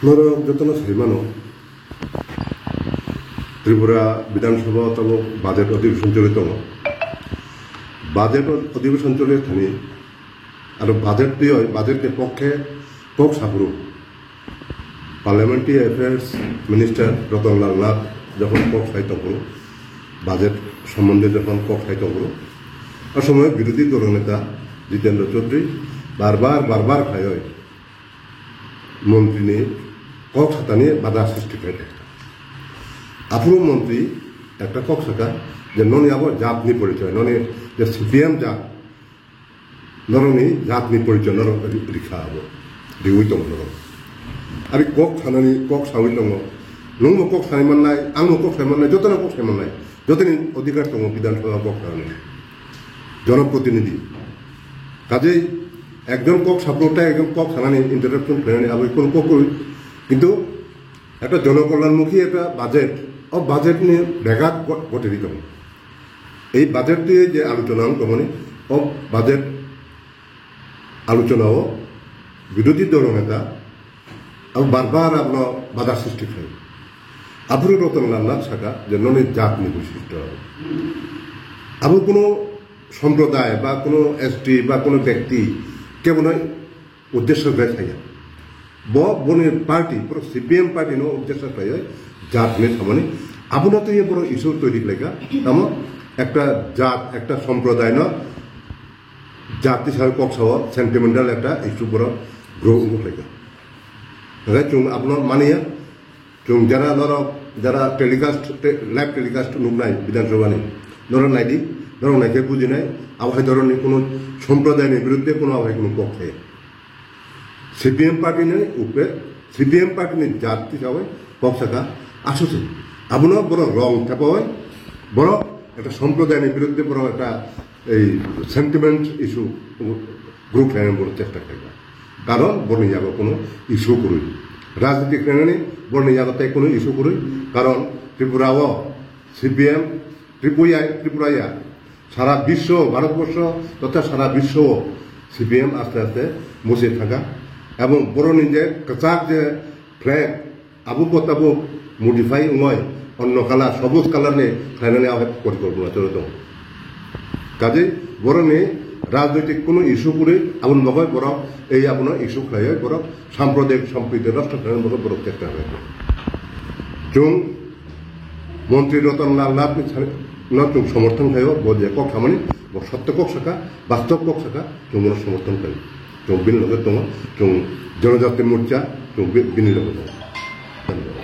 ମୋର ଯତ୍ନ ଶ୍ରୀମାନ ত্রিপুরা বিধানসভা তম বাজেট অধিবেশন চলিত বাজেট অধিবেশন চলে থানি আর বাজেটকে পক্ষে কক সাপুর parliamentary affairs minister Ratanlal Nath যখন কক সাহিত্য করো বাজেট সম্বন্ধে যখন কক সাহিত্য করো আর সময় বিরোধী দলনেতা জিতেন্দ্র চৌধুরী বারবার খায় মন্ত্রী নিয়ে কক সাতা নিয়ে বাধা সৃষ্টি করে আপুর মন্ত্রী একটা কক সাকা যে ননি আবার জাতনি পরিচয় ননি যে সিপিএম জাত নরনি জাতনি পরিচয় নর রিখা আবো রিউই দङ নরম আর কক সানানি কক সাউই দङ নংমো কক সাইমান নাই आंमो কক साइमान নাই যতনা কক साइमान নাই যতনি অধিকার দङ বিধানসভা কক সানানি জনপ্রতিনিধি কাজেই একজন কক সাপোর্টটা একজন কক সানানি ইন্টারাপশন ফেরানি আবার কোন কক কিন্তু একটা জনকল্যাণমুখী একটা বাজেট নিয়ে ব্যাঘাত ঘটে দিত এই বাজেট দিয়ে যে আলোচনা তখন বাজেট আলোচনাও বিরোধী দল নেতা বারবার আপনার বাধা সৃষ্টি করে আবুর রতনলাল নাথ শাখা যে ননের জাত নিয়ে বৈশিষ্ট্য আবু কোনো সম্প্রদায় বা কোনো এসটি বা কোনো ব্যক্তি কেমন উদ্দেশ্য করে থাকে বনের পার্টি পুরো সিপিএম পার্টি নো উদ্দেশ্য থাকে জাত নিয়ে সামনে আবুনা তো ইয়ে বড় ইস্যু তৈরি লেখা তেমন একটা জাত একটা সম্প্রদায় ন জাত হিসাবে কক্সাও সেন্টিমেন্টাল একটা ইস্যু বড় গ্রহ লেখা চুং আপনার মানিয়া চুং যারা টেলিকাস্ট লাইভ টেলিকাস্ট নুকনাই বিধানসভানি নাইদি নাইকে বুঝি নাই আবহাওয়া ধরনের কোনো সম্প্রদায়ের বিরুদ্ধে কোনো আবহাওয়া কোনো পক্ষে সিপিএম পার্টি নেই উপরে সিপিএম পার্টি নেই জাত হিসাবে পক্ষাকা আসছে আপনার বড় রং থাকা হয় বড় একটা সম্প্রদায়ের বিরুদ্ধে বড় একটা এই সেন্টিমেন্ট ইস্যু গ্রুপ ফ্যানের বড় চেষ্টা করে কারণ বর্ণি যাব কোনো ইস্যু করুই রাজনীতিক ফ্যানে বর্ণি যাবতে কোনো ইস্যু করুই কারণ ত্রিপুরাও সিপিএম ত্রিপুরাইয়া সারা বিশ্ব ভারতবর্ষ তথা সারা বিশ্ব সিপিএম আস্তে আস্তে মুছে থাকা এবং বড়নি যে কাঁচাক যে ফ্ল্যাগ আবু কতাবু মডিফাই নয় অন্য কালার সবুজ কালার নিয়ে খাইনানি আবেগ পরিকল্পনা চলে তো কাজেই বরং রাজনৈতিক কোনো ইস্যু করে আপন মগজ বড় এই আপনার ইস্যু খাই বড় সাম্প্রদায়িক সম্প্রীতি নষ্ট করার মতো বড় চেষ্টা হয় চুং মন্ত্রী রতনলাল নাথ চুং সমর্থন খাই বোঝে কক খামানি সত্য কক শাখা বাস্তব কক শাখা চুং সমর্থন খাই চুং বিনি লগে দङ চুং জনজাতি মোর্চা চুং বিনি লগে দङ ধন্যবাদ।